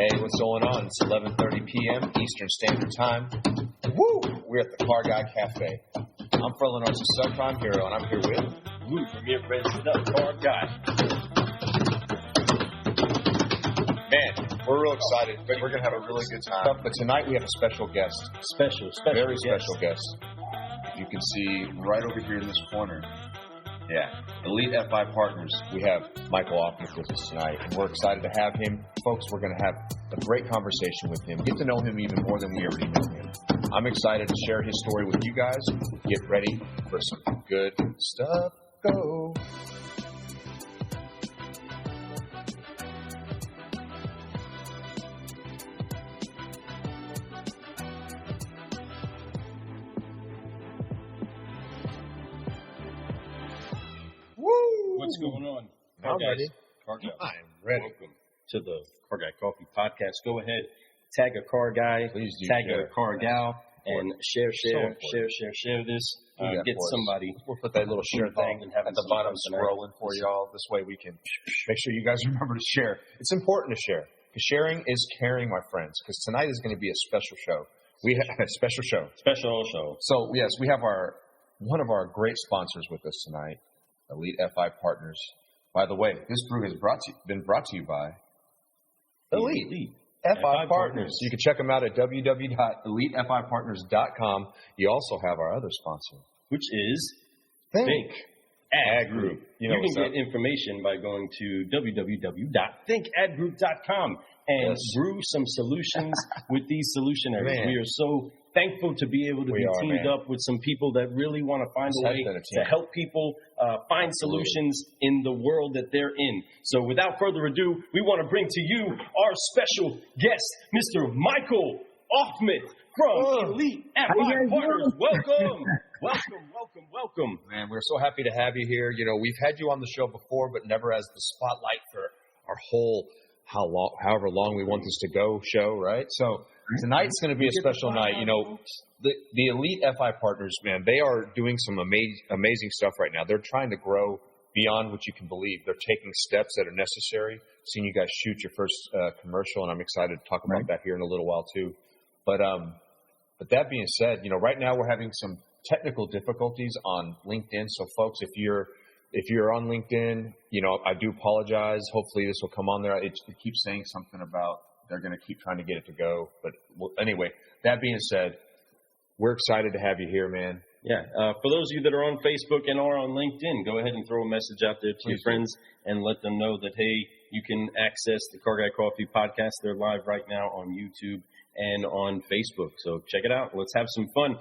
Hey, what's going on? It's 11:30 p.m. Eastern Standard Time. Woo! We're at the Car Guy Cafe. I'm Ferlin Arts, Subprime Hero, and I'm here with Woo from your friends, the Car Guy. Man, we're real excited. We're going to have a really good time. But tonight we have a special guest. Very special guest. You can see right over here in this corner. Yeah, Elite FI Partners. We have Michael Aufmuth with us tonight, and we're excited to have him. Folks, we're going to have a great conversation with him, get to know him even more than we already know him. I'm excited to share his story with you guys. Get ready for some good stuff. Go. What's going on? I'm ready. Car Guy. I'm ready. Welcome to the Car Guy Coffee Podcast. Go ahead, tag a car guy, Please do tag share. a car gal, and share this. Get somebody. We'll put that little share thing and have at the bottom scrolling for y'all. This way we can make sure you guys remember to share. It's important to share, because sharing is caring, my friends, because tonight is going to be a special show. We have a special show. So, yes, we have one of our great sponsors with us tonight, Elite FI Partners. By the way, this brew has been brought to you by Elite FI Partners. You can check them out at www.elitefipartners.com. You also have our other sponsor, which is Think Ad Group. You can get information by going to www.thinkadgroup.com and brew some solutions with these solutionaries. Man. We are so thankful to be able to be teamed up with some people that really want to find a way to help people find solutions in the world that they're in. So without further ado, we want to bring to you our special guest, Mr. Michael Aufmuth from Elite FI Partners. Welcome. Man, we're so happy to have you here. You know, we've had you on the show before, but never as the spotlight for our whole however long we want this to go show, right? So tonight's going to be a special night. You know, the Elite FI Partners, man, they are doing some amazing stuff right now. They're trying to grow beyond what you can believe. They're taking steps that are necessary. Seeing you guys shoot your first commercial, and I'm excited to talk about that here in a little while too. But that being said, you know, right now we're having some technical difficulties on LinkedIn. So folks, if you're on LinkedIn, you know, I do apologize. Hopefully this will come on there. It keeps saying something about they're going to keep trying to get it to go. But anyway, that being said, we're excited to have you here, man. Yeah. For those of you that are on Facebook and are on LinkedIn, go ahead and throw a message out there to your friends and let them know that, hey, you can access the Car Guy Coffee podcast. They're live right now on YouTube and on Facebook. So check it out. Let's have some fun.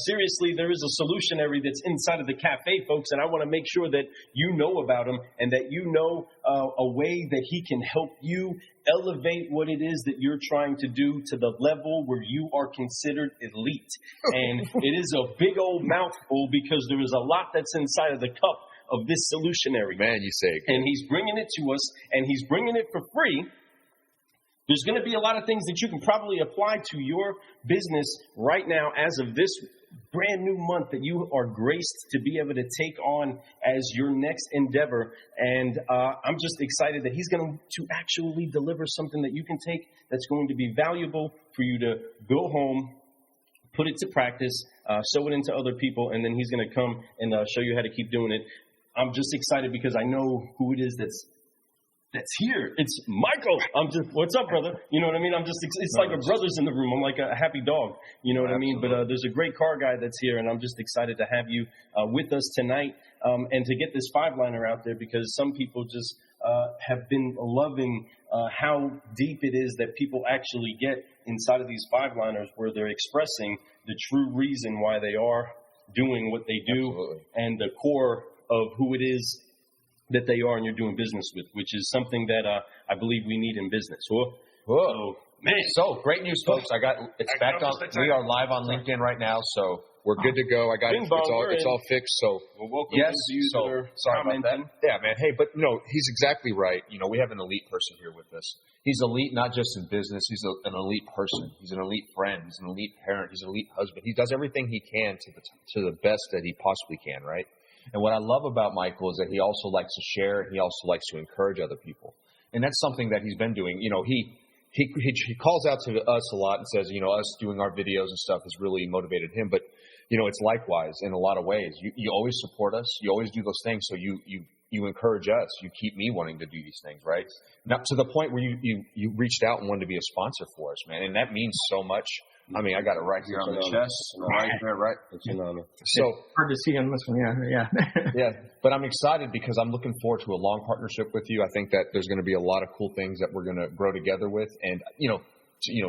Seriously, there is a solutionary that's inside of the cafe, folks, and I want to make sure that you know about him and that you know a way that he can help you elevate what it is that you're trying to do to the level where you are considered elite. And it is a big old mouthful because there is a lot that's inside of the cup of this solutionary. Man, you say it. And he's bringing it to us, and he's bringing it for free. There's going to be a lot of things that you can probably apply to your business right now as of this brand new month that you are graced to be able to take on as your next endeavor. And I'm just excited that he's going to actually deliver something that you can take that's going to be valuable for you to go home, put it to practice, show it into other people, and then he's going to come and show you how to keep doing it. I'm just excited because I know who it is that's here. It's Michael. What's up, brother? You know what I mean? It's like a brother's in the room. I'm like a happy dog. You know what I mean? But there's a great car guy that's here, and I'm just excited to have you with us tonight and to get this 5-liner out there, because some people just have been loving how deep it is that people actually get inside of these 5-liners, where they're expressing the true reason why they are doing what they do and the core of who it is that they are and you're doing business with, which is something that I believe we need in business. So great news, folks. It's back on. We are live on LinkedIn right now, so we're good to go. I got it. It's all fixed. So yes. Sorry about that. Yeah, man. Hey, but no, he's exactly right. You know, we have an elite person here with us. He's elite not just in business. He's an elite person. He's an elite friend. He's an elite parent. He's an elite husband. He does everything he can to the best that he possibly can, right? And what I love about Michael is that he also likes to share, and he also likes to encourage other people. And that's something that he's been doing. You know, he he calls out to us a lot and says, us doing our videos and stuff has really motivated him. But, it's likewise in a lot of ways. You always support us. You always do those things. So you encourage us. You keep me wanting to do these things, right? Now, to the point where you reached out and wanted to be a sponsor for us, man. And that means so much. I mean, I got it right here on the chest. Right there, right? It's an honor. So it's hard to see on this one. Yeah. Yeah. But I'm excited because I'm looking forward to a long partnership with you. I think that there's going to be a lot of cool things that we're going to grow together with. And,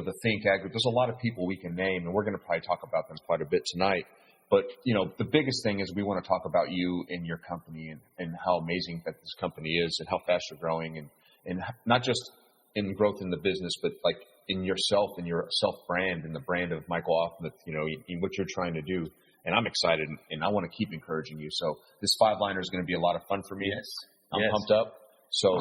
the Think Ag Group, there's a lot of people we can name, and we're going to probably talk about them quite a bit tonight. But, the biggest thing is we want to talk about you and your company and how amazing that this company is and how fast you're growing and not just in growth in the business, but like in yourself and your self-brand and the brand of Michael Aufmuth, in what you're trying to do. And I'm excited, and I want to keep encouraging you. So this 5-liner is going to be a lot of fun for me. Yes. I'm pumped up. So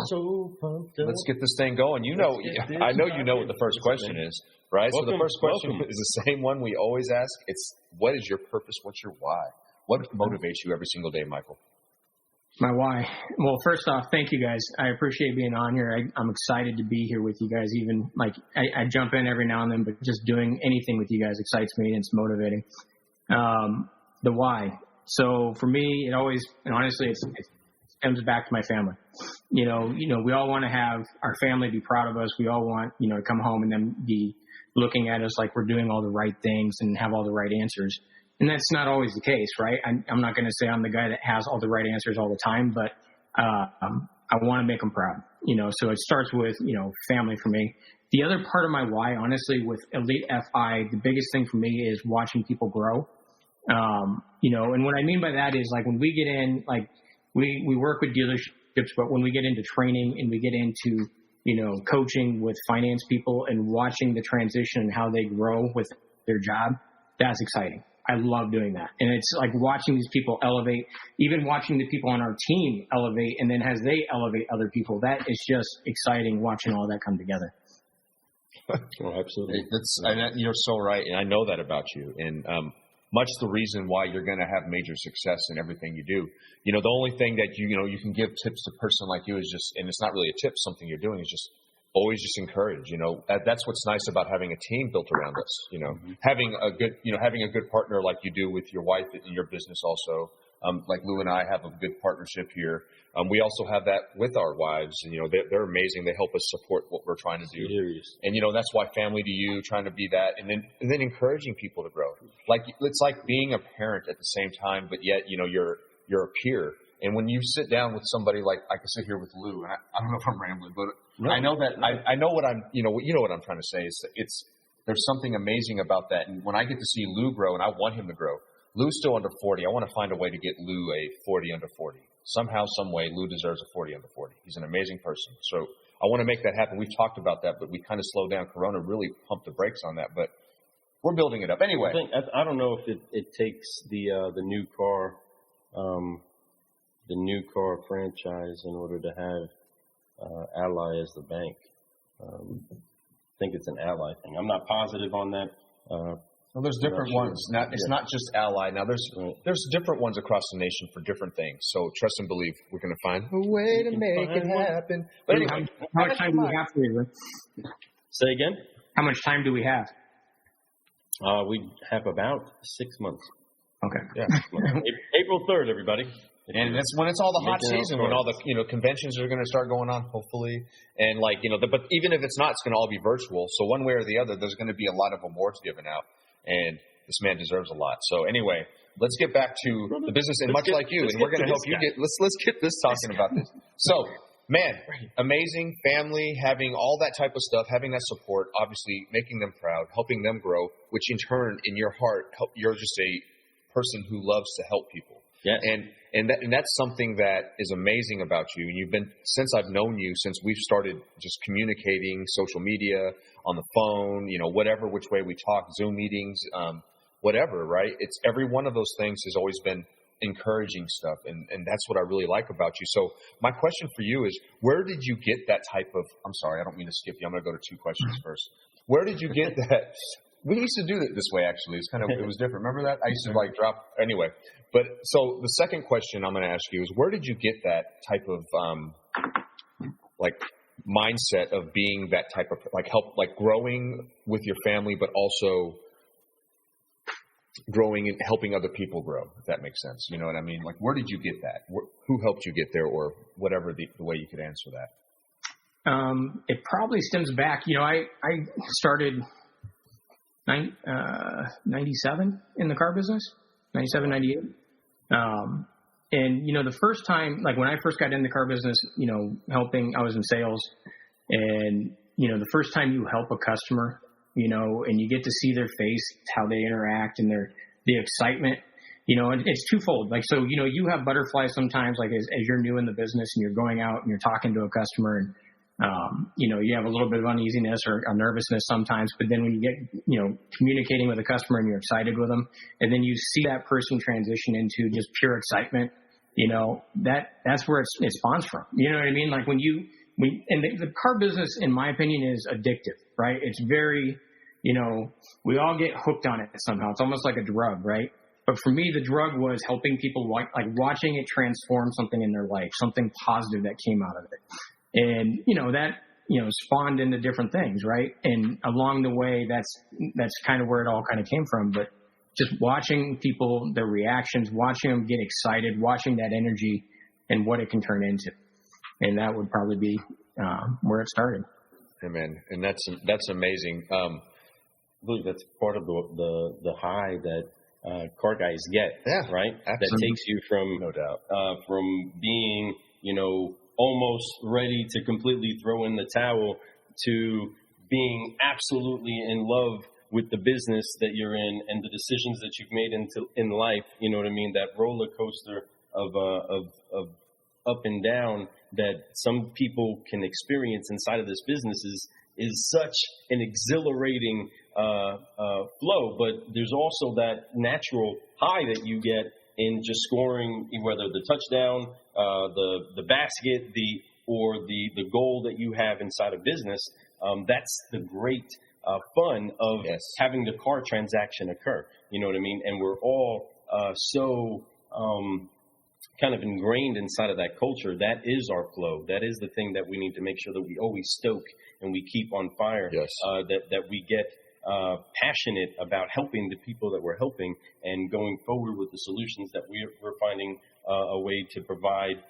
pumped up. Let's get this thing going. I know you know what the first question is, right? So the first question is the same one we always ask. It's, what is your purpose? What's your why? What motivates you every single day, Michael? My why. Well, first off, thank you guys. I appreciate being on here. I'm excited to be here with you guys. Even like I jump in every now and then, but just doing anything with you guys excites me and it's motivating. The why. So for me, it always, and honestly, it stems back to my family. We all want to have our family be proud of us. We all want, to come home and then be looking at us like we're doing all the right things and have all the right answers. And that's not always the case, right? I'm not going to say I'm the guy that has all the right answers all the time, but I want to make them proud. So it starts with, family for me. The other part of my why, honestly, with Elite FI, the biggest thing for me is watching people grow. And what I mean by that is like when we get in, like we work with dealerships, but when we get into training and we get into, coaching with finance people and watching the transition and how they grow with their job, that's exciting. I love doing that. And it's like watching these people elevate, even watching the people on our team elevate. And then as they elevate other people, that is just exciting watching all that come together. Oh, absolutely. You're so right. And I know that about you. And much the reason why you're going to have major success in everything you do. The only thing that you can give tips to a person like you is just, and it's not really a tip, something you're doing is just always just encourage. That's what's nice about having a team built around us. Having a good partner like you do with your wife in your business also. Like Lou and I have a good partnership here. We also have that with our wives. They're amazing. They help us support what we're trying to do. And that's why family to you, trying to be that, and then encouraging people to grow. Like it's like being a parent at the same time, but yet you're a peer. And when you sit down with somebody like I can sit here with Lou, and I don't know if I'm rambling, but I know that I know what I'm what I'm trying to say is there's something amazing about that. And when I get to see Lou grow, and I want him to grow. Lou's still under 40. I want to find a way to get Lou a 40 under 40. Somehow, some way, Lou deserves a 40 under 40. He's an amazing person. So I want to make that happen. We've talked about that, but we kind of slowed down. Corona really pumped the brakes on that, but we're building it up. Anyway. I don't know if it takes the new car franchise in order to have Ally as the bank. I think it's an Ally thing. I'm not positive on that. Well, there's different ones. It's not just Ally. Now, there's different ones across the nation for different things. So trust and believe we're going to find a way to make it happen. But anyway, how much time do we have for you? Say again? How much time do we have? We have about 6 months. Okay. Yeah. April 3rd, everybody. And that's when it's all the hot season, when all the conventions are going to start going on, hopefully. And but even if it's not, it's going to all be virtual. So one way or the other, there's going to be a lot of awards given out. And this man deserves a lot. So anyway, let's get back to the business. And much like you, and we're going to help you let's get this talking about this. So, man, amazing family, having all that type of stuff, having that support, obviously making them proud, helping them grow, which in turn, in your heart, you're just a person who loves to help people. Yeah. And that's something that is amazing about you. And you've been, since I've known you, since we've started just communicating, social media, on the phone, whatever, which way we talk, Zoom meetings, whatever, right? It's every one of those things has always been encouraging stuff. And that's what I really like about you. So my question for you is, where did you get that type of, I'm sorry, I don't mean to skip you. I'm going to go to 2 questions first. Where did you get that? We used to do it this way, actually. It was different. Remember that? I used to drop, anyway. But so the second question I'm going to ask you is, where did you get that type of, mindset of being that type of growing with your family, but also growing and helping other people grow, if that makes sense. You know what I mean? Like, where did you get that? Who helped you get there, or whatever the way you could answer that? It probably stems back. I started 97 in the car business, 97, 98. And, the first time, like when I first got in the car business, helping, I was in sales, and, the first time you help a customer, and you get to see their face, how they interact, and the excitement, and it's twofold. Like, so, you have butterflies sometimes, like as you're new in the business and you're going out and you're talking to a customer, and, you have a little bit of uneasiness or a nervousness sometimes, but then when you get, communicating with a customer and you're excited with them, and then you see that person transition into just pure excitement, that's where it spawns from. You know what I mean? Like and the car business, in my opinion, is addictive, right? It's very, we all get hooked on it somehow. It's almost like a drug, right? But for me, the drug was helping people, like watching it transform something in their life, something positive that came out of it. And, that, spawned into different things, right? And along the way, that's kind of where it all kind of came from. But just watching people, their reactions, watching them get excited, watching that energy and what it can turn into. And that would probably be where it started. Amen. And that's amazing. I believe that's part of the high that car guys get, right? Absolutely. That takes you from, no doubt, from being, almost ready to completely throw in the towel to being absolutely in love with the business that you're in and the decisions that you've made in life. You know what I mean? That roller coaster of up and down that some people can experience inside of this business is such an exhilarating flow. But there's also that natural high that you get in just scoring, whether the touchdown, the basket, or the goal that you have inside of business. That's the great fun of having the car transaction occur. You know what I mean? And we're all so kind of ingrained inside of that culture. That is our flow. That is the thing that we need to make sure that we always stoke and we keep on fire. Yes. That we get passionate about helping the people that we're helping and going forward with the solutions that we're finding a way to provide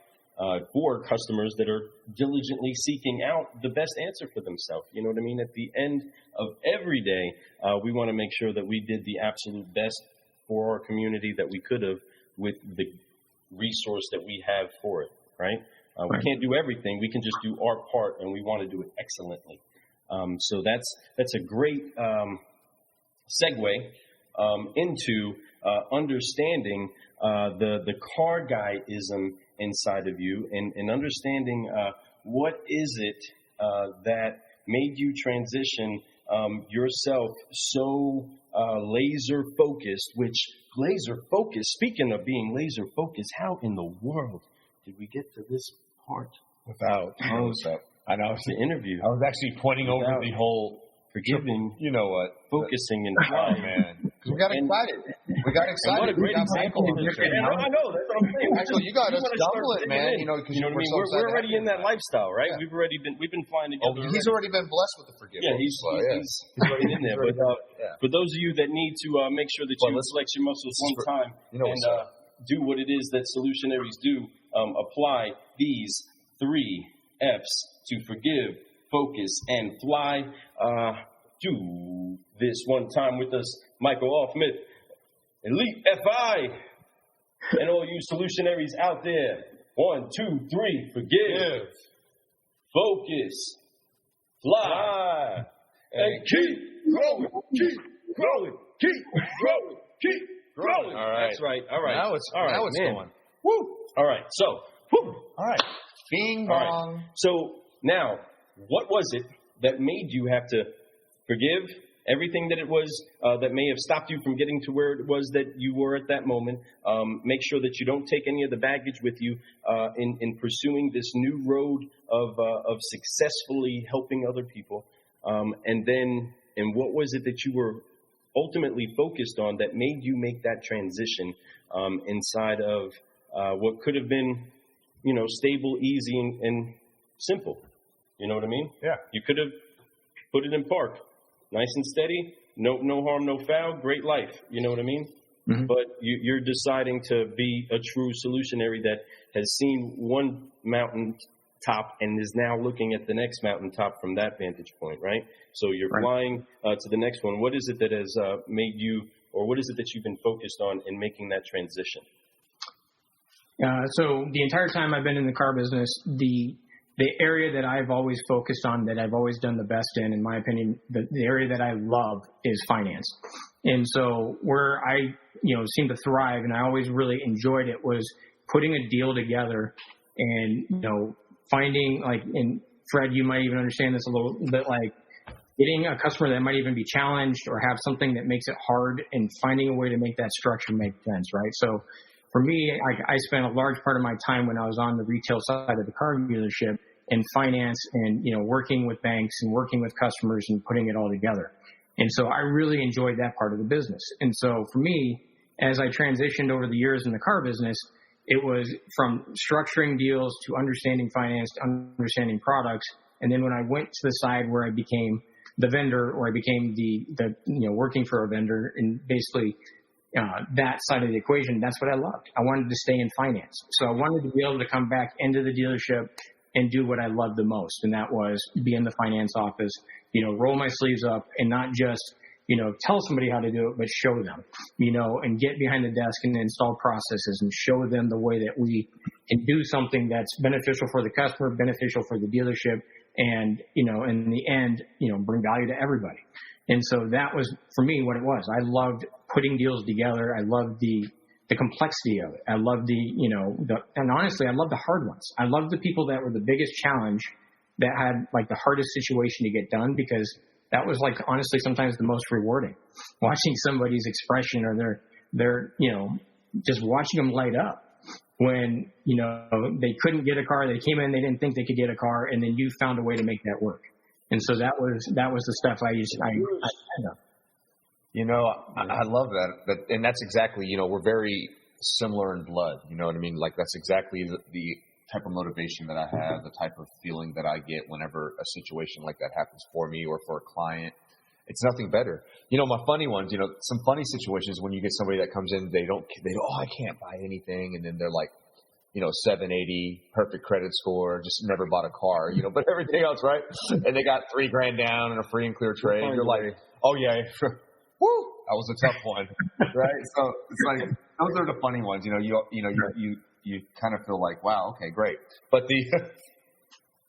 for customers that are diligently seeking out the best answer for themselves. You know what I mean? At the end of every day, we want to make sure that we did the absolute best for our community that we could have with the resource that we have for it, right? We can't do everything. We can just do our part, and we want to do it excellently. So that's a great segue into understanding the car guyism inside of you, and understanding what is it that made you transition yourself so laser focused. Which laser focused? Speaking of being laser focused, how in the world did we get to this part without? I know. The interview. I was actually pointing over the whole forgiving. You know what? Focusing and flying. Oh man, we got excited. We got excited. What a great example of this. I know. That's what I'm saying. Actually, you got to double it, man. You know what I mean? We're already in that lifestyle, right? Yeah. We've been flying together. He's already been blessed with the forgiveness. Yeah, he's already in there. But for those of you that need to make sure that you flex your muscles one time and do what it is that solutionaries do, apply these 3 F's to forgive, focus, and fly. Do this one time with us, Michael Aufmuth, Elite FI, and all you solutionaries out there. 1, 2, 3, forgive, focus, fly, and keep growing, keep growing, keep growing, keep growing. All right. That's right. All right. Now it's going. Woo. All right. So, woo. All right. Bing bong. Right. So now, what was it that made you have to forgive everything that it was that may have stopped you from getting to where it was that you were at that moment? Make sure that you don't take any of the baggage with you in pursuing this new road of successfully helping other people. And what was it that you were ultimately focused on that made you make that transition inside of what could have been, stable, easy, and simple? You know what I mean? Yeah. You could have put it in park. Nice and steady. No harm, no foul. Great life. You know what I mean? Mm-hmm. But you're deciding to be a true solutionary that has seen one mountain top and is now looking at the next mountaintop from that vantage point, right? So you're flying to the next one. What is it that has made you, or what is it that you've been focused on in making that transition? So the entire time I've been in the car business, the area that I've always focused on, that I've always done the best in my opinion, the area that I love is finance. And so where I, seem to thrive and I always really enjoyed it was putting a deal together and, finding and Fred, you might even understand this a little bit, getting a customer that might even be challenged or have something that makes it hard and finding a way to make that structure make sense, right? So for me, I spent a large part of my time when I was on the retail side of the car dealership in finance and, working with banks and working with customers and putting it all together. And so I really enjoyed that part of the business. And so for me, as I transitioned over the years in the car business, it was from structuring deals to understanding finance to understanding products. And then when I went to the side where I became the vendor, or I became the working for a vendor and basically that side of the equation, that's what I loved. I wanted to stay in finance. So I wanted to be able to come back into the dealership and do what I loved the most. And that was be in the finance office, roll my sleeves up and not just, tell somebody how to do it, but show them, and get behind the desk and install processes and show them the way that we can do something that's beneficial for the customer, beneficial for the dealership, and, in the end, bring value to everybody. And so that was, for me, what it was. I loved putting deals together. I loved the complexity of it. I loved and honestly, I loved the hard ones. I loved the people that were the biggest challenge, that had the hardest situation to get done, because that was honestly sometimes the most rewarding, watching somebody's expression or their just watching them light up when, they couldn't get a car. They came in, they didn't think they could get a car, and then you found a way to make that work. And so that was the stuff I had done. I love that. And that's exactly, we're very similar in blood. You know what I mean? That's exactly the type of motivation that I have, the type of feeling that I get whenever a situation like that happens for me or for a client. It's nothing better. My funny ones, some funny situations when you get somebody that comes in, they go, oh, I can't buy anything. And then they're 780, perfect credit score, just never bought a car, but everything else, right? And they got $3,000 down and a free and clear trade. You're like, oh yeah, woo, that was a tough one, right? So it's those are the funny ones, you kind of feel like, wow, okay, great. But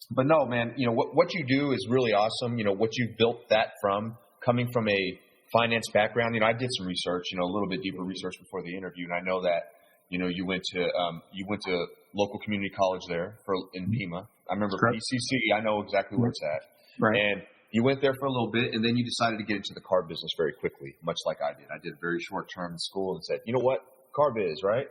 but no, man, what you do is really awesome. What you've built that from, coming from a finance background. I did some research, a little bit deeper research before the interview, and I know that you went to local community college there in Pima. I remember PCC. I know exactly where it's at. Right. And you went there for a little bit, and then you decided to get into the car business very quickly, much like I did. I did very short term in school and said, you know what, car biz, right?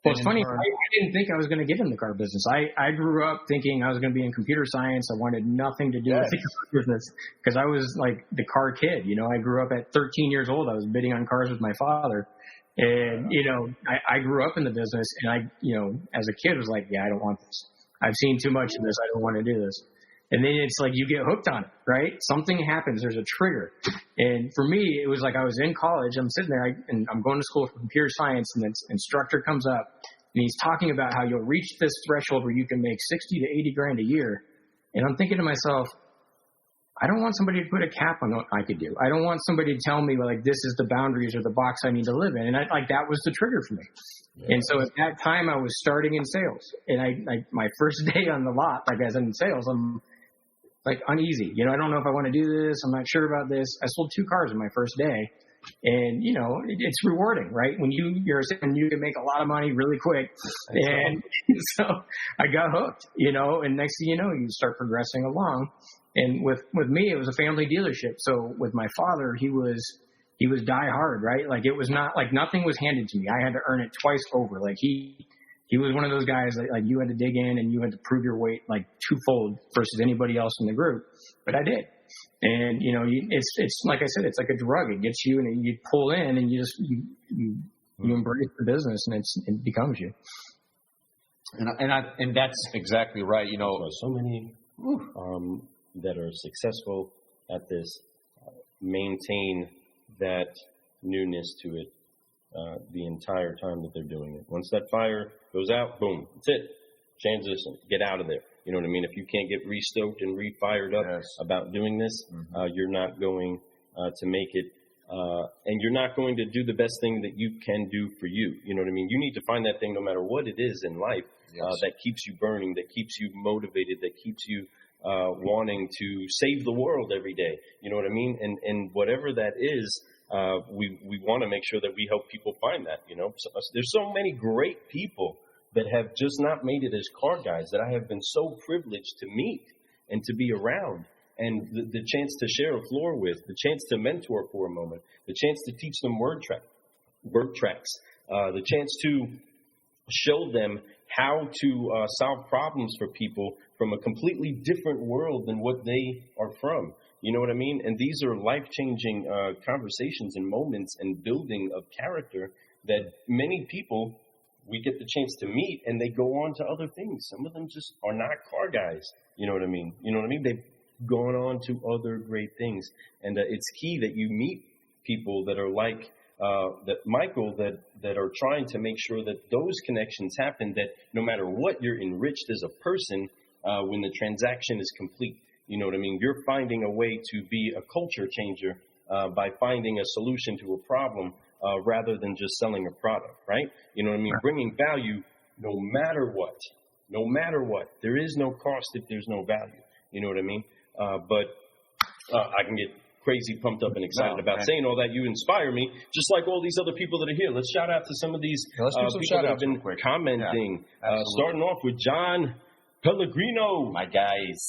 Well, it's funny. I didn't think I was going to get in the car business. I grew up thinking I was going to be in computer science. I wanted nothing to do with the car business because I was the car kid. I grew up at 13 years old. I was bidding on cars with my father. And, I grew up in the business, and I, as a kid was like, yeah, I don't want this. I've seen too much of this. I don't want to do this. And then it's you get hooked on it, right? Something happens. There's a trigger. And for me, it was I was in college. I'm sitting there, and I'm going to school for computer science, and this instructor comes up, and he's talking about how you'll reach this threshold where you can make 60 to 80 grand a year. And I'm thinking to myself, I don't want somebody to put a cap on what I could do. I don't want somebody to tell me this is the boundaries or the box I need to live in. And that was the trigger for me. Yeah. And so at that time I was starting in sales, and my first day on the lot, as in sales, I'm uneasy. I don't know if I want to do this. I'm not sure about this. I sold 2 cars in my first day, and it's rewarding, right? When you can make a lot of money really quick. And so I got hooked, and next thing you know, you start progressing along. And with me, it was a family dealership. So with my father, he was die hard, right? It was not nothing was handed to me. I had to earn it twice over. He was one of those guys that you had to dig in and you had to prove your weight twofold versus anybody else in the group. But I did. And it's like I said, it's like a drug. It gets you and you pull in and you embrace the business, and it becomes you. And that's exactly right. So many that are successful at this maintain that newness to it the entire time that they're doing it. Once that fire goes out, boom, that's it. Transition, get out of there. You know what I mean? If you can't get re-stoked and re-fired up about doing this, you're not going to make it. And you're not going to do the best thing that you can do for you. You know what I mean? You need to find that thing no matter what it is in life that keeps you burning, that keeps you motivated, that keeps you wanting to save the world every day. You know what I mean? And whatever that is, we want to make sure that we help people find that. You know, so, there's so many great people that have just not made it as car guys that I have been so privileged to meet and to be around. And the chance to share a floor with, the chance to mentor for a moment, the chance to teach them word tracks, the chance to show them how to solve problems for people from a completely different world than what they are from. You know what I mean? And these are life-changing conversations and moments and building of character that many people, we get the chance to meet, and they go on to other things. Some of them just are not car guys. You know what I mean? You know what I mean? They've gone on to other great things. And it's key that you meet people that are like that Michael, that are trying to make sure that those connections happen, that no matter what, you're enriched as a person when the transaction is complete. You know what I mean? You're finding a way to be a culture changer by finding a solution to a problem rather than just selling a product, right? You know what I mean? Bringing value no matter what. No matter what. There is no cost if there's no value. You know what I mean? But I can get crazy pumped up and excited about saying all that. You inspire me, just like all these other people that are here. Let's shout out to some of these people that have been commenting. Starting off with John Pellegrino. My guys.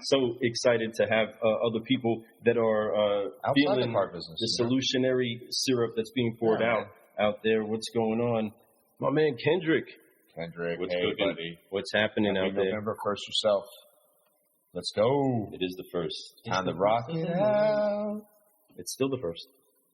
So excited to have other people that are feeling the solutionary syrup that's being poured out there. What's going on? My man Kendrick. What's good, buddy? What's happening out there? November 1st yourself. Let's go. It is the first. Time to rock it out. It's still the first.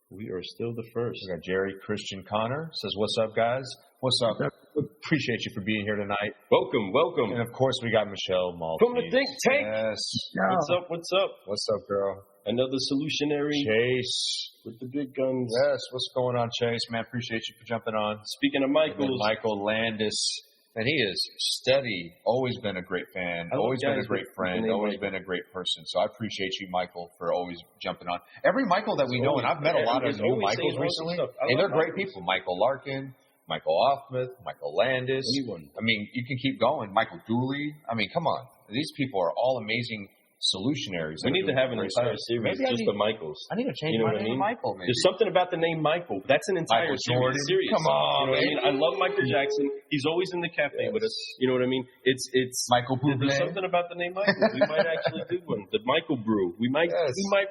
We are still the first. We got Jerry Christian Connor says, "What's up, guys? What's up? Appreciate you for being here tonight. Welcome, welcome." And of course, we got Michelle Maltese from the think tank. Yes. What's up? What's up? What's up, girl? Another solutionary. Chase with the big guns. Yes. What's going on, Chase? Man, appreciate you for jumping on. Speaking of Michaels, Michael Landis. And he is steady, always been a great fan, always been a great friend, always been a great person. So I appreciate you, Michael, for always jumping on. Every Michael that we know, and I've met a lot of new Michaels recently, and they're great people. Michael Larkin, Michael Aufmuth, Michael Landis. I mean, you can keep going. Michael Dooley. I mean, come on. These people are all amazing solutionaries. We need to have an entire series just for Michaels. I need to change my name to Michael, maybe. There's something about the name Michael. That's an entire series. Come on, you know what I mean? I love Michael Jackson. He's always in the cafe with us. You know what I mean? It's Michael Bublé. There's something about the name Michael. We might actually do one. The Michael Brew. We might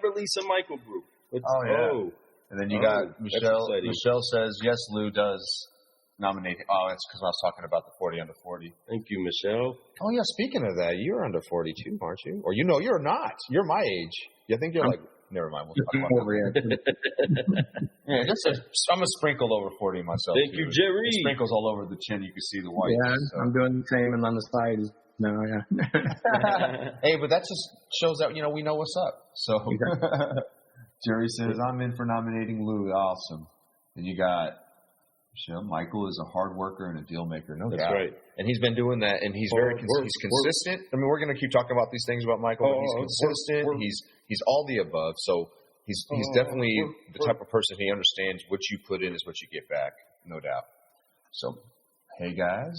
release a Michael Brew. And then you got Michelle. Michelle says, yes, Lou does nominate. Oh, that's because I was talking about the 40 under 40. Thank you, Michelle. Oh, yeah, speaking of that, you're under 42, aren't you? Or you're not. You're my age. You think you're like, never mind. We'll talk about that. Yeah, I'm a sprinkle over 40 myself. Thank you, Jerry. The sprinkles all over the chin. You can see the white. Yeah, so. I'm doing the same and on the side. No, yeah. Hey, but that just shows that, we know what's up. So Jerry says, I'm in for nominating Lou. Awesome. And you got Michael is a hard worker and a deal maker. No doubt. That's right. And he's been doing that, and he's he's consistent. I mean, we're going to keep talking about these things about Michael, but he's consistent. He's all the above. So he's definitely the type of person, he understands what you put in is what you get back. No doubt. So, hey, guys.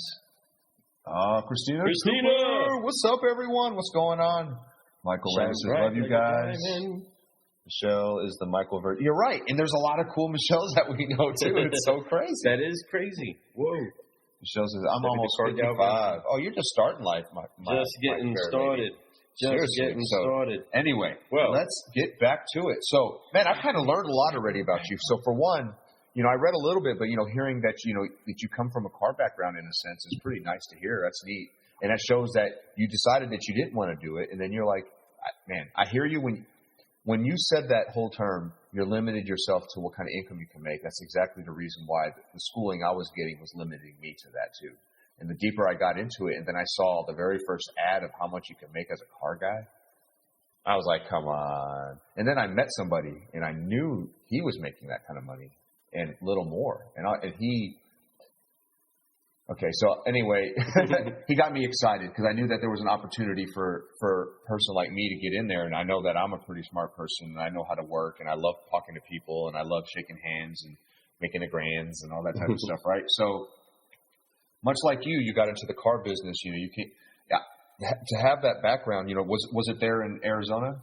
Christina. Cooper. What's up, everyone? What's going on? Michael Landis says, love you guys. Michelle is the Michael version. You're right. And there's a lot of cool Michelles that we know, too. It's so crazy. That is crazy. Whoa. Michelle says, I'm almost 55. Oh, you're just starting life, Just getting started. Started. Anyway, let's get back to it. So, man, I've kind of learned a lot already about you. So, for one, I read a little bit, but, hearing that, that you come from a car background, in a sense, is pretty nice to hear. That's neat. And that shows that you decided that you didn't want to do it. And then you're like, man, I hear you when you said that whole term, you're limited yourself to what kind of income you can make. That's exactly the reason why the schooling I was getting was limiting me to that too. And the deeper I got into it, and then I saw the very first ad of how much you can make as a car guy, I was like, come on. And then I met somebody, and I knew he was making that kind of money and a little more. Okay, so anyway, he got me excited because I knew that there was an opportunity for a person like me to get in there. And I know that I'm a pretty smart person, and I know how to work, and I love talking to people, and I love shaking hands and making the grands and all that type of stuff, right? So much like you got into the car business, you can't, to have that background, was it there in Arizona?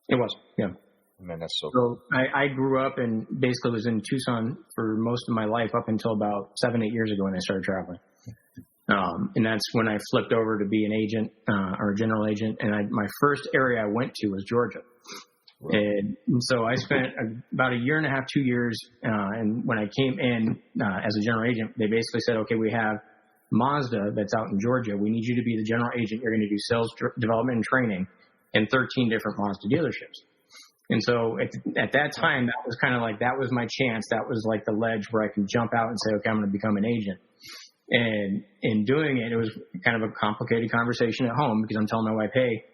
It was, yeah. Man, that's so cool. I grew up and basically was in Tucson for most of my life up until about 7-8 years ago when I started traveling. And that's when I flipped over to be an agent or a general agent. And my first area I went to was Georgia. Right. And so I spent about 1.5 years, 2 years. And when I came in as a general agent, they basically said, okay, we have Mazda that's out in Georgia. We need you to be the general agent. You're going to do sales development and training in 13 different Mazda dealerships. And so at that time, that was kind of like, that was my chance. That was like the ledge where I can jump out and say, okay, I'm going to become an agent. And in doing it, it was kind of a complicated conversation at home because I'm telling my wife, hey,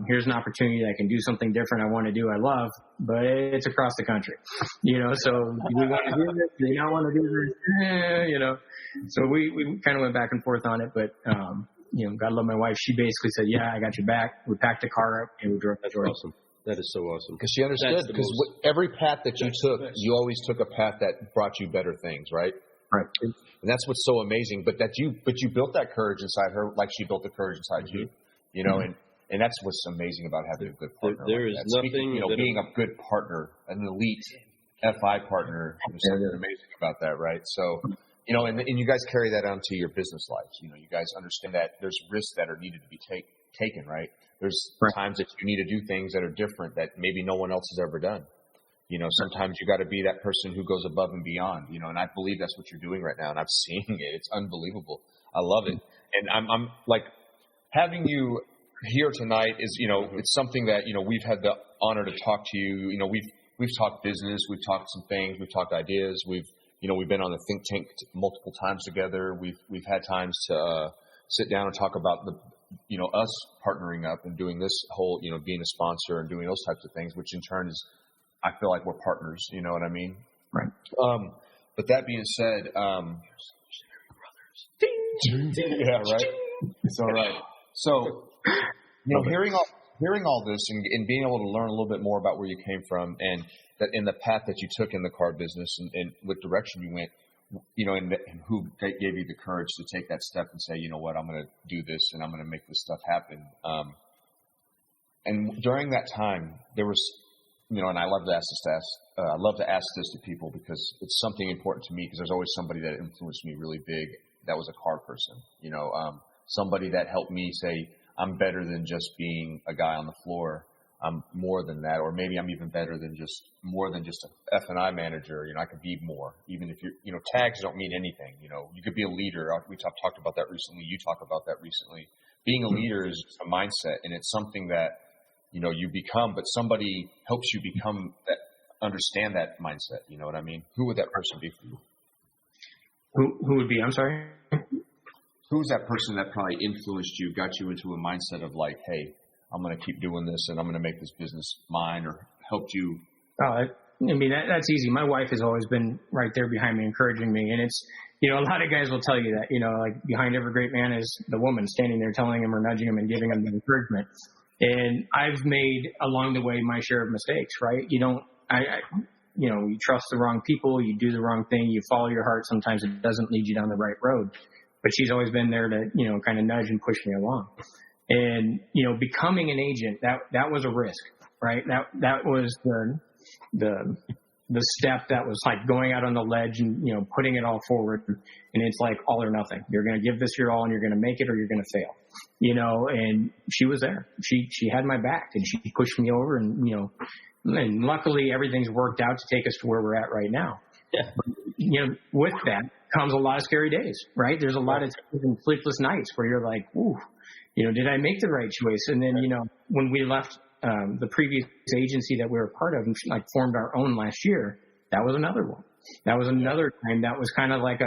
here's an opportunity that I can do something different I want to do, I love, but it's across the country, so do we want to do this? Do we not want to do this? So we kind of went back and forth on it, but, God love my wife. She basically said, yeah, I got your back. We packed a car up and we drove to Georgia. Awesome. That is so awesome. Because she understood. Because every path that you took, you always took a path that brought you better things, right? Right. And that's what's so amazing. But you built that courage inside her, like she built the courage inside you. And that's what's amazing about having a good partner. There is nothing. Being a good partner, an elite FI partner. There's something amazing about that, right? So, and you guys carry that onto your business life. You guys understand that there's risks that are needed to be taken, right? There's times that you need to do things that are different that maybe no one else has ever done. Sometimes you got to be that person who goes above and beyond, and I believe that's what you're doing right now. And I'm seeing it. It's unbelievable. I love it. And I'm like, having you here tonight is, it's something that, we've had the honor to talk to you. We've talked business. We've talked some things. We've talked ideas. We've been on the think tank multiple times together. We've had times to sit down and talk about us partnering up and doing this whole, being a sponsor and doing those types of things, which in turn is, I feel like we're partners. You know what I mean? Right. But that being said, yeah, right. It's all right. So, hearing all this and being able to learn a little bit more about where you came from and that in the path that you took in the car business and what direction you went, and who gave you the courage to take that step and say, you know what, I'm going to do this and I'm going to make this stuff happen. And during that time, there was, and I love to ask this to people because it's something important to me because there's always somebody that influenced me really big that was a car person, somebody that helped me say, I'm better than just being a guy on the floor. I'm more than that, or maybe I'm even better than more than just a F&I manager. I could be more, even if you're, tags don't mean anything. You could be a leader. We talked about that recently. You talk about that recently. Being a leader is a mindset, and it's something that, you become, but somebody helps you become that, understand that mindset. You know what I mean? Who would that person be for you? Who would be? I'm sorry. Who's that person that probably influenced you, got you into a mindset of like, hey, I'm going to keep doing this and I'm going to make this business mine, or helped you? That's easy. My wife has always been right there behind me, encouraging me. And it's, a lot of guys will tell you that, like behind every great man is the woman standing there telling him or nudging him and giving him the encouragement. And I've made along the way my share of mistakes, right? You trust the wrong people, you do the wrong thing, you follow your heart. Sometimes it doesn't lead you down the right road. But she's always been there to, kind of nudge and push me along. And, becoming an agent, that was a risk, right? That was the step that was like going out on the ledge and, putting it all forward. And it's like all or nothing. You're going to give this your all and you're going to make it or you're going to fail, and she was there. She had my back and she pushed me over and, and luckily everything's worked out to take us to where we're at right now. Yeah. But, with that comes a lot of scary days, right? There's a lot of sleepless nights where you're like, ooh, did I make the right choice? And then, when we left the previous agency that we were part of and formed our own last year, that was another one. That was another time that was kind of like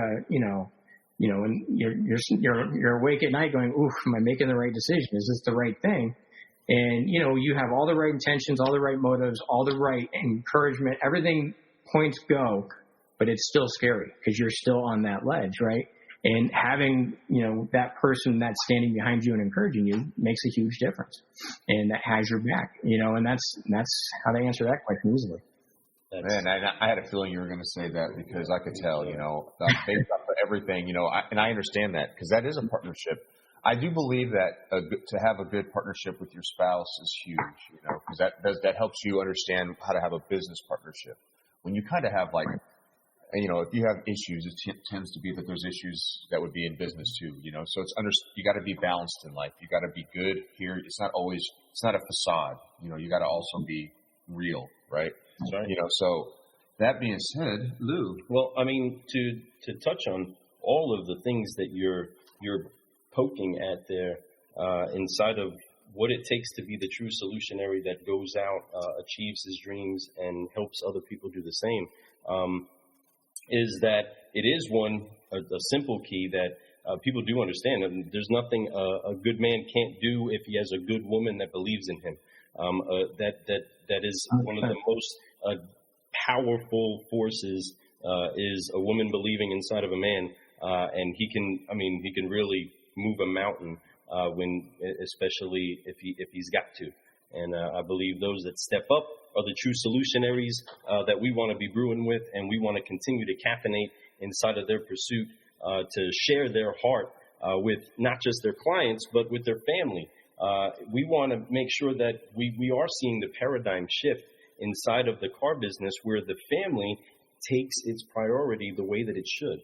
and you're awake at night going, oof, am I making the right decision? Is this the right thing? And, you have all the right intentions, all the right motives, all the right encouragement, everything points go, but it's still scary because you're still on that ledge, right? And having, that person that's standing behind you and encouraging you makes a huge difference. And that has your back, and that's how they answer that question easily. Man, I had a feeling you were going to say that because I could tell, based off of everything, and I understand that because that is a partnership. I do believe that to have a good partnership with your spouse is huge, because that helps you understand how to have a business partnership. When you kind of have if you have issues, it tends to be that there's issues that would be in business too, So you got to be balanced in life. You got to be good here. It's not a facade. You got to also be real, right? Right. So that being said, Lou. Well, I mean, to touch on all of the things that you're poking at there inside of what it takes to be the true solutionary that goes out, achieves his dreams, and helps other people do the same, is that it is a simple key that people do understand. And there's nothing a good man can't do if he has a good woman that believes in him. That is one of the most powerful forces is a woman believing inside of a man, and he can really move a mountain especially if he's got to. And I believe those that step up are the true solutionaries that we want to be brewing with, and we want to continue to caffeinate inside of their pursuit to share their heart with not just their clients but with their family. We want to make sure that we are seeing the paradigm shift inside of the car business where the family takes its priority the way that it should,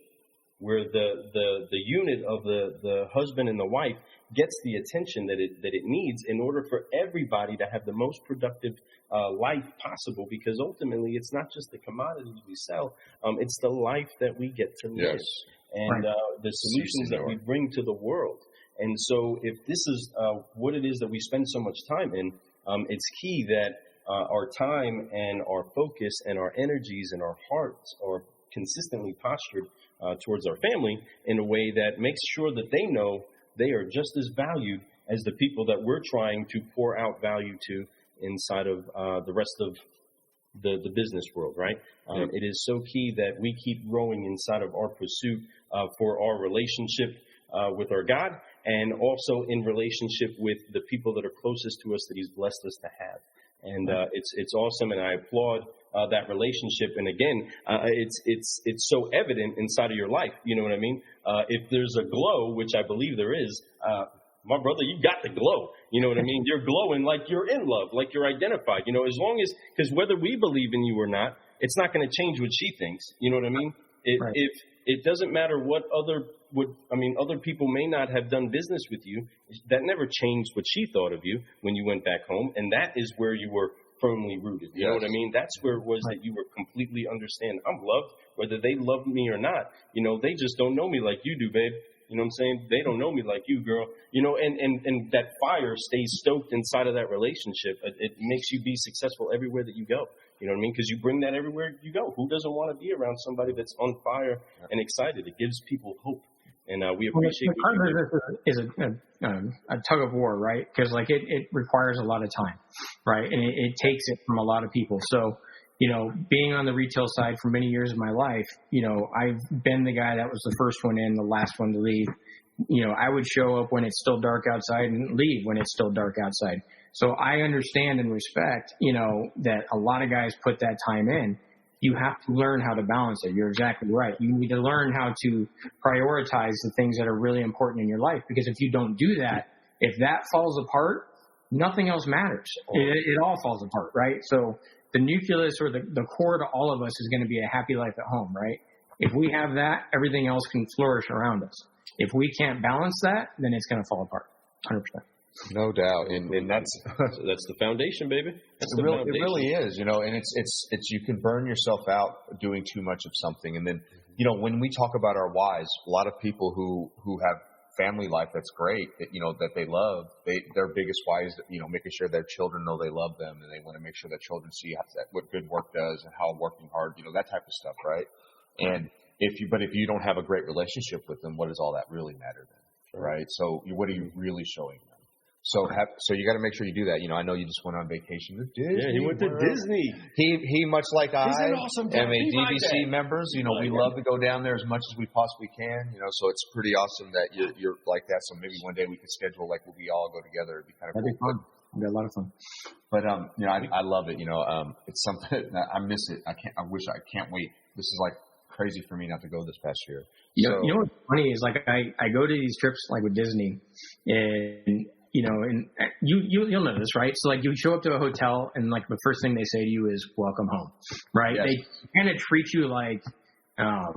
where the unit of the husband and the wife gets the attention that it needs in order for everybody to have the most productive life possible, because ultimately it's not just the commodities we sell, it's the life that we get to live, and the solutions that we bring to the world. And so if this is what it is that we spend so much time in, it's key that our time and our focus and our energies and our hearts are consistently postured towards our family in a way that makes sure that they know they are just as valued as the people that we're trying to pour out value to inside of the rest of the business world, right? It is so key that we keep growing inside of our pursuit for our relationship with our God, and also in relationship with the people that are closest to us that He's blessed us to have. And it's awesome, and I applaud that relationship. And again, it's so evident inside of your life. You know what I mean? If there's a glow, which I believe there is, my brother, you got the glow. You know what I mean? You're glowing like you're in love, like you're identified. As long as, because whether we believe in you or not, it's not going to change what she thinks. You know what I mean? If it doesn't matter what other people may not have done business with you. That never changed what she thought of you when you went back home. And that is where you were firmly rooted. You know what I mean? That's where it was that you were completely understand. I'm loved, whether they love me or not. They just don't know me like you do, babe. You know what I'm saying? They don't know me like you, girl. And that fire stays stoked inside of that relationship. It makes you be successful everywhere that you go. You know what I mean? Because you bring that everywhere you go. Who doesn't want to be around somebody that's on fire and excited? It gives people hope. And we appreciate the part of this is a tug of war, right? Because it requires a lot of time, right? And it takes it from a lot of people. So, being on the retail side for many years of my life, I've been the guy that was the first one in, the last one to leave. I would show up when it's still dark outside and leave when it's still dark outside. So I understand and respect, that a lot of guys put that time in. You have to learn how to balance it. You're exactly right. You need to learn how to prioritize the things that are really important in your life, because if you don't do that, if that falls apart, nothing else matters. It all falls apart, right? So the nucleus or the core to all of us is going to be a happy life at home, right? If we have that, everything else can flourish around us. If we can't balance that, then it's going to fall apart, 100%. No doubt, and that's the foundation, baby. It really is, and it's you can burn yourself out doing too much of something, and then when we talk about our whys, a lot of people who have family life that's great, that that they love, their biggest why is making sure their children know they love them, and they want to make sure that children see what good work does and how working hard, that type of stuff, right? And if you don't have a great relationship with them, what does all that really matter then, right? So what are you really showing them? So you got to make sure you do that. I know you just went on vacation to Disney. Yeah, he went to Disney. He much like I an awesome dad. am a DVC members. We love to go down there as much as we possibly can. So it's pretty awesome that you're like that. So maybe one day we could schedule like we all go together. It'd be kind of That'd be fun. It'd be a lot of fun. But I love it. It's something I miss it. I can't wait. This is like crazy for me not to go this past year. You know what's funny is like I go to these trips like with Disney, and and you'll know this, right? So like you show up to a hotel and like the first thing they say to you is welcome home, right? Yes. They kind of treat you like I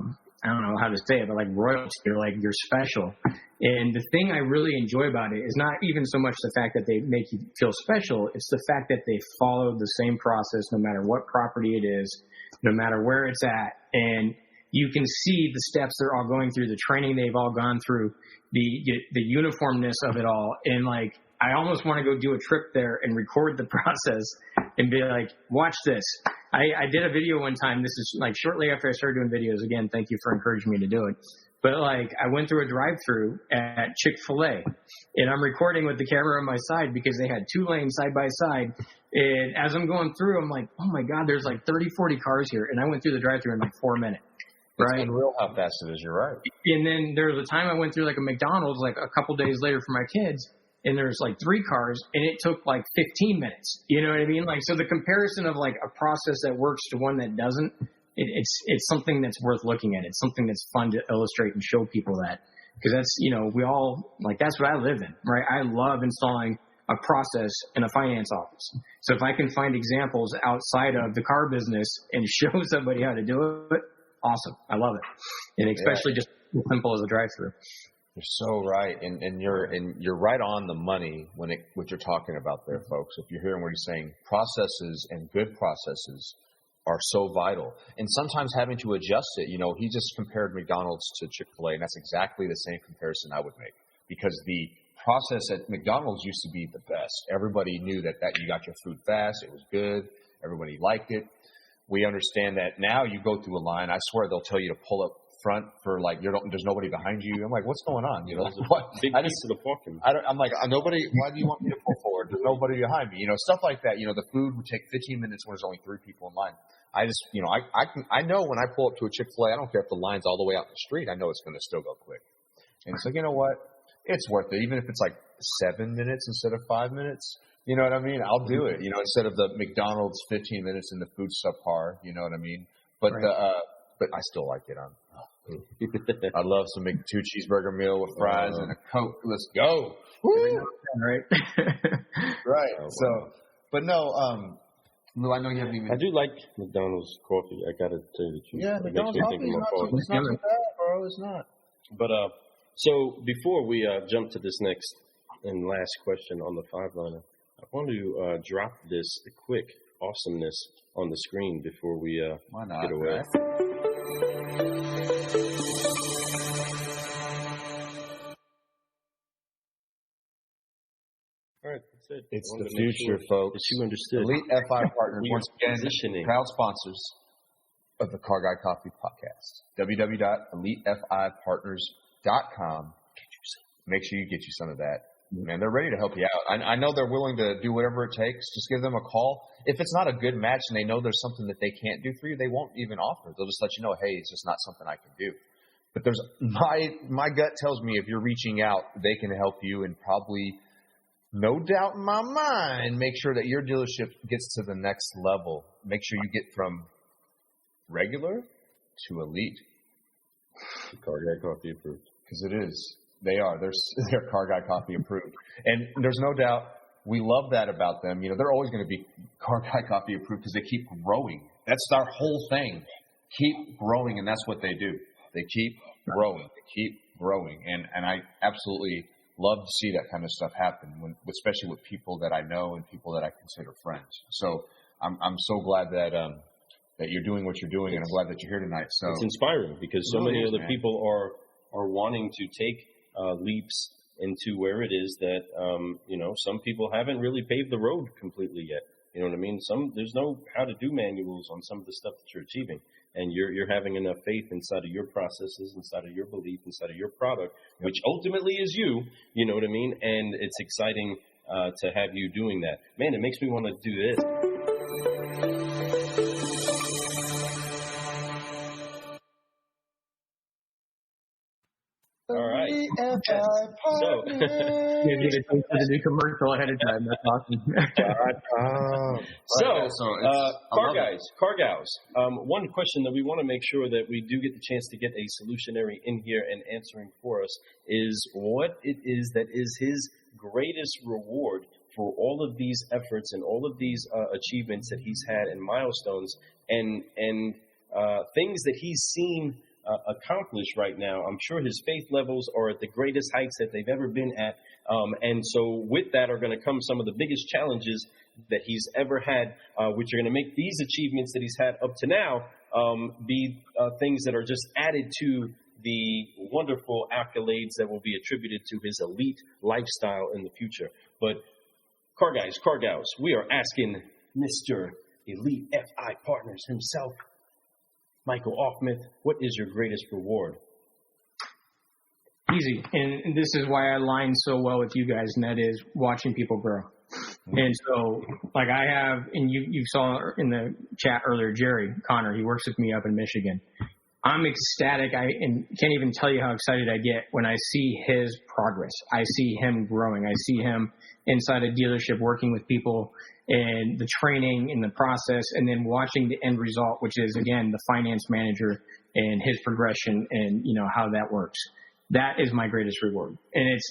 don't know how to say it, but like royalty. You're special. And the thing I really enjoy about it is not even so much the fact that they make you feel special. It's the fact that they follow the same process no matter what property it is, no matter where it's at. And you can see the steps they're all going through, the training they've all gone through, the uniformness of it all. And like, I almost want to go do a trip there and record the process and be like, watch this. I did a video one time. This is like shortly after I started doing videos. Again, thank you for encouraging me to do it. But like, I went through a drive-through at Chick-fil-A and I'm recording with the camera on my side because they had 2 lanes side by side. And as I'm going through, I'm like, oh my God, there's like 30, 40 cars here. And I went through the drive-through in like 4 minutes. Right. It's unreal how fast it is. You're right. And then there was a time I went through like a McDonald's like a couple days later for my kids, and there's like 3 cars, and it took like 15 minutes. You know what I mean? Like, so the comparison of like a process that works to one that doesn't, it's something that's worth looking at. It's something that's fun to illustrate and show people that, because that's, we all like, that's what I live in, right? I love installing a process in a finance office. So if I can find examples outside of the car business and show somebody how to do it, awesome. I love it. And especially just as simple as a drive-through. You're so right. And you're right on the money what you're talking about there, folks. If you're hearing what he's saying, processes and good processes are so vital. And sometimes having to adjust it, he just compared McDonald's to Chick-fil-A, and that's exactly the same comparison I would make. Because the process at McDonald's used to be the best. Everybody knew that you got your food fast, it was good, everybody liked it. We understand that now you go through a line. I swear they'll tell you to pull up front for like there's nobody behind you. I'm like, what's going on? What? Big piece of the parking. I'm like, nobody. Why do you want me to pull forward? There's nobody behind me. Stuff like that. The food would take 15 minutes when there's only 3 people in line. I just, I know when I pull up to a Chick-fil-A, I don't care if the line's all the way out the street. I know it's going to still go quick. And it's like, you know what? It's worth it, even if it's like 7 minutes instead of 5 minutes. You know what I mean? I'll do it, instead of the McDonald's 15 minutes and the food subpar, you know what I mean? But right. But I still like it. I love some 2 cheeseburger meal with fries and a Coke. Let's go. Woo! Right. Right. So, but no, Lou, I know you haven't even. I do like McDonald's coffee. I got to tell you the truth. Yeah, McDonald's coffee is not too bad, bro. It's not. But, so before we jump to this next and last question on the 5-liner, I want to drop this quick awesomeness on the screen before we get away. Right? All right, that's it. It's the future, folks. That you understood. Elite FI Partners, once again, positioning. Proud sponsors of the Car Guy Coffee Podcast. www.elitefipartners.com. Make sure you get you some of that. Man, they're ready to help you out. I know they're willing to do whatever it takes. Just give them a call. If it's not a good match and they know there's something that they can't do for you, they won't even offer. They'll just let you know, hey, it's just not something I can do. But there's my gut tells me if you're reaching out, they can help you and probably, no doubt in my mind, make sure that your dealership gets to the next level. Make sure you get from regular to elite. Car Guy Coffee approved. Because it is. They are. They're Car Guy Coffee approved. And there's no doubt we love that about them. They're always going to be Car Guy Coffee approved because they keep growing. That's our whole thing. Keep growing, and that's what they do. They keep growing. They keep growing. And I absolutely love to see that kind of stuff happen, especially with people that I know and people that I consider friends. So I'm so glad that you're doing what you're doing, and I'm glad that you're here tonight. So it's inspiring because so many other people are wanting to take leaps into where it is that, some people haven't really paved the road completely yet. You know what I mean? There's no how to do manuals on some of the stuff that you're achieving. And you're having enough faith inside of your processes, inside of your belief, inside of your product, which ultimately is you know what I mean? And it's exciting to have you doing that. Man, it makes me want to do this. All right. So, maybe to do commercial ahead of time. That's awesome. Car gals. One question that we want to make sure that we do get the chance to get a solutionary in here and answering for us is what it is that is his greatest reward for all of these efforts and all of these achievements that he's had and milestones and things that he's seen accomplish right now. I'm sure his faith levels are at the greatest heights that they've ever been at. And so with that are going to come some of the biggest challenges that he's ever had, which are going to make these achievements that he's had up to now be things that are just added to the wonderful accolades that will be attributed to his elite lifestyle in the future. But car guys, car gals, we are asking Mr. Elite FI Partners himself, Michael Aufmuth, what is your greatest reward? Easy. And this is why I align so well with you guys, and that is watching people grow. And so, like I have, and you saw in the chat earlier, Jerry Connor, he works with me up in Michigan. I'm ecstatic. And can't even tell you how excited I get when I see his progress. I see him growing. I see him inside a dealership working with people and the training and the process, and then watching the end result, which is, again, the finance manager and his progression and, how that works. That is my greatest reward. And it's,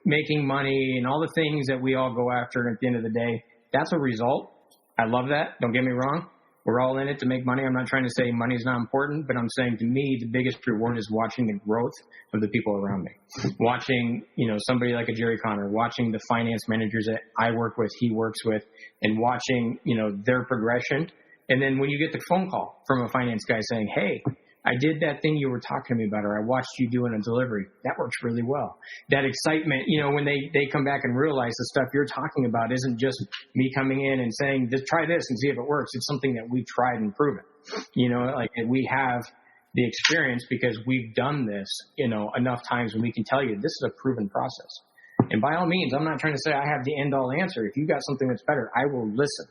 making money and all the things that we all go after at the end of the day. That's a result. I love that. Don't get me wrong. We're all in it to make money. I'm not trying to say money's not important, but I'm saying to me, the biggest reward is watching the growth of the people around me. Watching, somebody like a Jerry Connor, watching the finance managers that I work with, he works with, and watching, their progression. And then when you get the phone call from a finance guy saying, hey, I did that thing you were talking to me about, or I watched you doing a delivery. That works really well. That excitement, when they come back and realize the stuff you're talking about isn't just me coming in and saying, just try this and see if it works. It's something that we've tried and proven. We have the experience because we've done this, enough times and we can tell you this is a proven process. And by all means, I'm not trying to say I have the end-all answer. If you got something that's better, I will listen.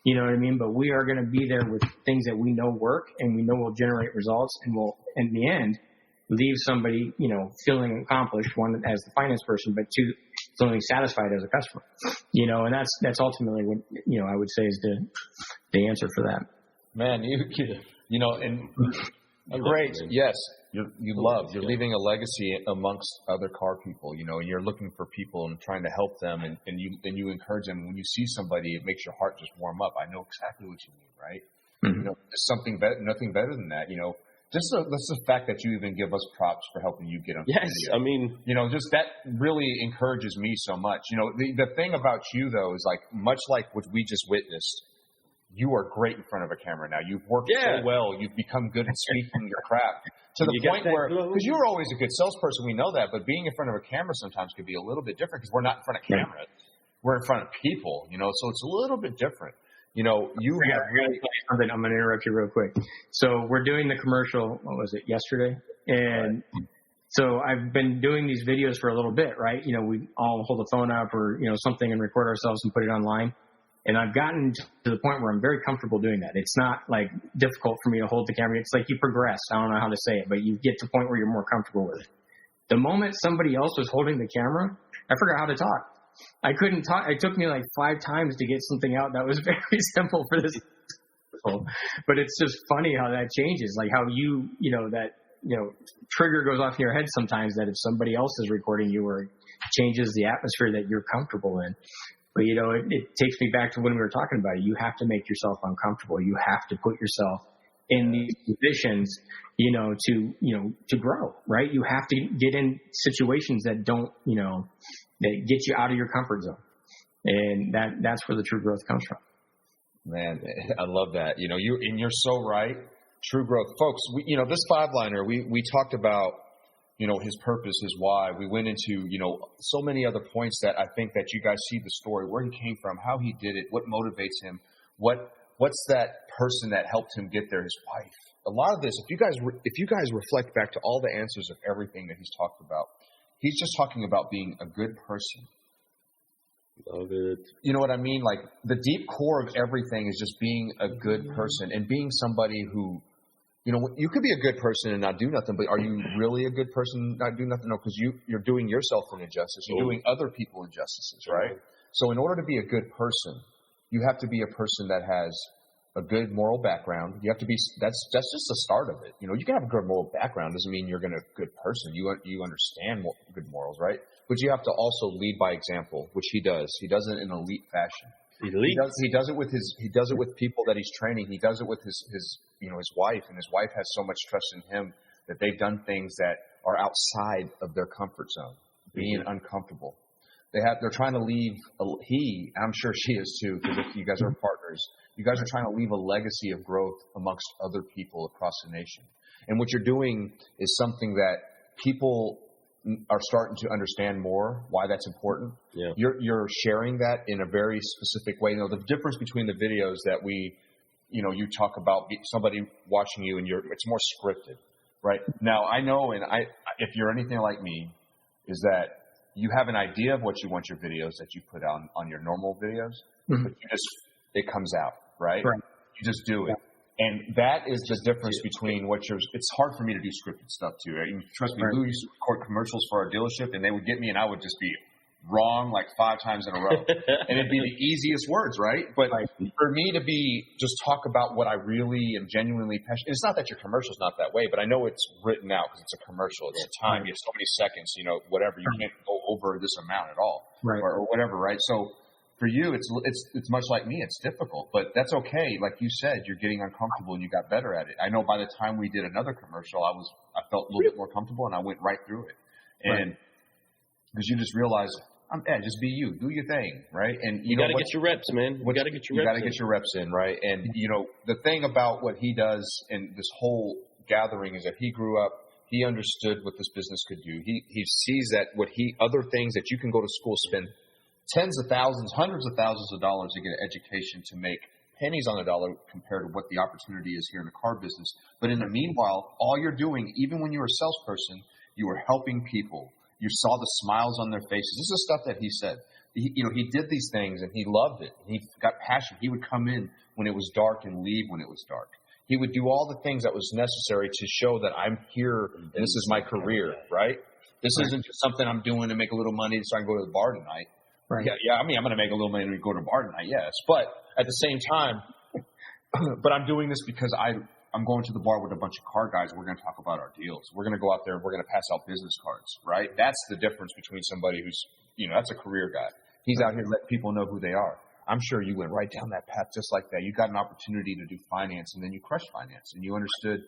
You know what I mean? But we are going to be there with things that we know work and we know will generate results and will, in the end, leave somebody, feeling accomplished, one as the finance person, but two, feeling satisfied as a customer. And that's ultimately what, I would say is the answer for that. Man, and great. Yes. You're leaving a legacy amongst other car people, and you're looking for people and trying to help them and you encourage them. When you see somebody, it makes your heart just warm up. I know exactly what you mean, right? Mm-hmm. There's something better, nothing better than that, just the fact that you even give us props for helping you get on. Yes. Video. I mean, just that really encourages me so much. The thing about you though, is like, much like what we just witnessed, you are great in front of a camera now. You've worked so well. You've become good at speaking your craft to the point where, because you were always a good salesperson, we know that, but being in front of a camera sometimes could be a little bit different because we're not in front of cameras. We're in front of people, so it's a little bit different. You have really... I'm going to interrupt you real quick. So we're doing the commercial, what was it, yesterday? And so I've been doing these videos for a little bit, right? We all hold a phone up or, something and record ourselves and put it online. And I've gotten to the point where I'm very comfortable doing that. It's not like difficult for me to hold the camera. It's like you progress. I don't know how to say it, but you get to a point where you're more comfortable with it. The moment somebody else was holding the camera, I forgot how to talk. I couldn't talk. It took me like 5 times to get something out that was very simple for this. But it's just funny how that changes. Like how trigger goes off in your head sometimes that if somebody else is recording you or it changes the atmosphere that you're comfortable in. But, it takes me back to when we were talking about it. You have to make yourself uncomfortable. You have to put yourself in these positions, to grow, right? You have to get in situations that don't, that get you out of your comfort zone. And that's where the true growth comes from. Man, I love that. You're so right. True growth. Folks, this 5-liner, we talked about, his purpose, his why. We went into, so many other points that I think that you guys see the story, where he came from, how he did it, what motivates him, what's that person that helped him get there, his wife. A lot of this, if you guys reflect back to all the answers of everything that he's talked about, he's just talking about being a good person. Love it. You know what I mean? Like, the deep core of everything is just being a good person and being somebody who, you could be a good person and not do nothing, but are you really a good person and not do nothing? No, because you're doing yourself an injustice. You're doing other people injustices, right? So in order to be a good person, you have to be a person that has a good moral background. You have to be, that's just the start of it. You can have a good moral background. Doesn't mean you're a good person. You understand good morals, right? But you have to also lead by example, which he does. He does it in an elite fashion. He does it with people that he's training. He does it with his wife, and his wife has so much trust in him that they've done things that are outside of their comfort zone, being uncomfortable. They're trying to leave. I'm sure she is too, because if you guys are partners, you guys are trying to leave a legacy of growth amongst other people across the nation. And what you're doing is something that people are starting to understand more why that's important. Yeah. You're sharing that in a very specific way. The difference between the videos that you talk about somebody watching you and it's more scripted, right? Now I know, if you're anything like me, is that you have an idea of what you want your videos that you put on your normal videos, but it comes out, right? You just do it. And that is the difference between it's hard for me to do scripted stuff too. Right? Trust me, we used to record commercials for our dealership, and they would get me, and I would just be wrong like 5 times in a row. And it'd be the easiest words, right? But for me to just talk about what I really am genuinely passionate. It's not that your commercial's not that way, but I know it's written out because it's a commercial. It's a time. You have so many seconds, whatever. You can't go over this amount at all, or whatever, right? So for you, it's much like me. It's difficult, but that's okay. Like you said, you're getting uncomfortable and you got better at it. I know by the time we did another commercial, I felt a little bit more comfortable, and I went right through it. And because you just realize, just be you, do your thing, right? And you got to get your reps, man. You got to get your reps. You got to get your reps in, right? And the thing about what he does in this whole gathering is that he grew up. He understood what this business could do. He sees that other things that you can go to school, spend tens of thousands, hundreds of thousands of dollars to get an education to make pennies on the dollar compared to what the opportunity is here in the car business. But in the meanwhile, all you're doing, even when you're a salesperson, you are helping people. You saw the smiles on their faces. This is stuff that he said. He did these things and he loved it. He got passion. He would come in when it was dark and leave when it was dark. He would do all the things that was necessary to show that I'm here and this is my career, right? This isn't just something I'm doing to make a little money so I can go to the bar tonight. Right. Yeah. I mean, I'm going to make a little money to go to the bar tonight, yes. But at the same time, I'm doing this because I'm going to the bar with a bunch of car guys. We're going to talk about our deals. We're going to go out there and we're going to pass out business cards, right? That's the difference between somebody who's, that's a career guy. He's out here letting people know who they are. I'm sure you went right down that path just like that. You got an opportunity to do finance, and then you crushed finance, and you understood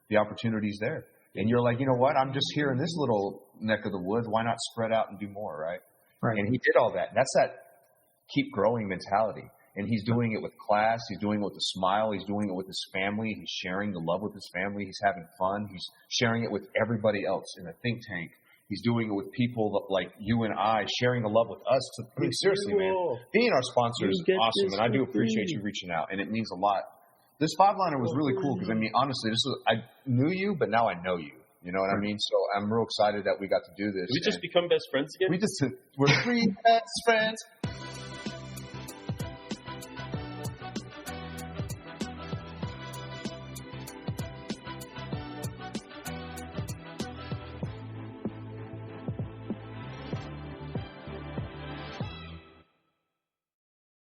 the opportunities there. And you're like, you know what? I'm just here in this little neck of the woods. Why not spread out and do more, right? Right. And he did all that. That's that keep growing mentality. And he's doing it with class. He's doing it with a smile. He's doing it with his family. He's sharing the love with his family. He's having fun. He's sharing it with everybody else in the think tank. He's doing it with people like you and I, sharing the love with us. I mean, seriously, man, being our sponsor is awesome, and I do appreciate you reaching out, and it means a lot. This 5-liner was really cool because, I mean, honestly, I knew you, but now I know you. You know what I mean? So I'm real excited that we got to do this. We just become best friends again? We're 3 best friends.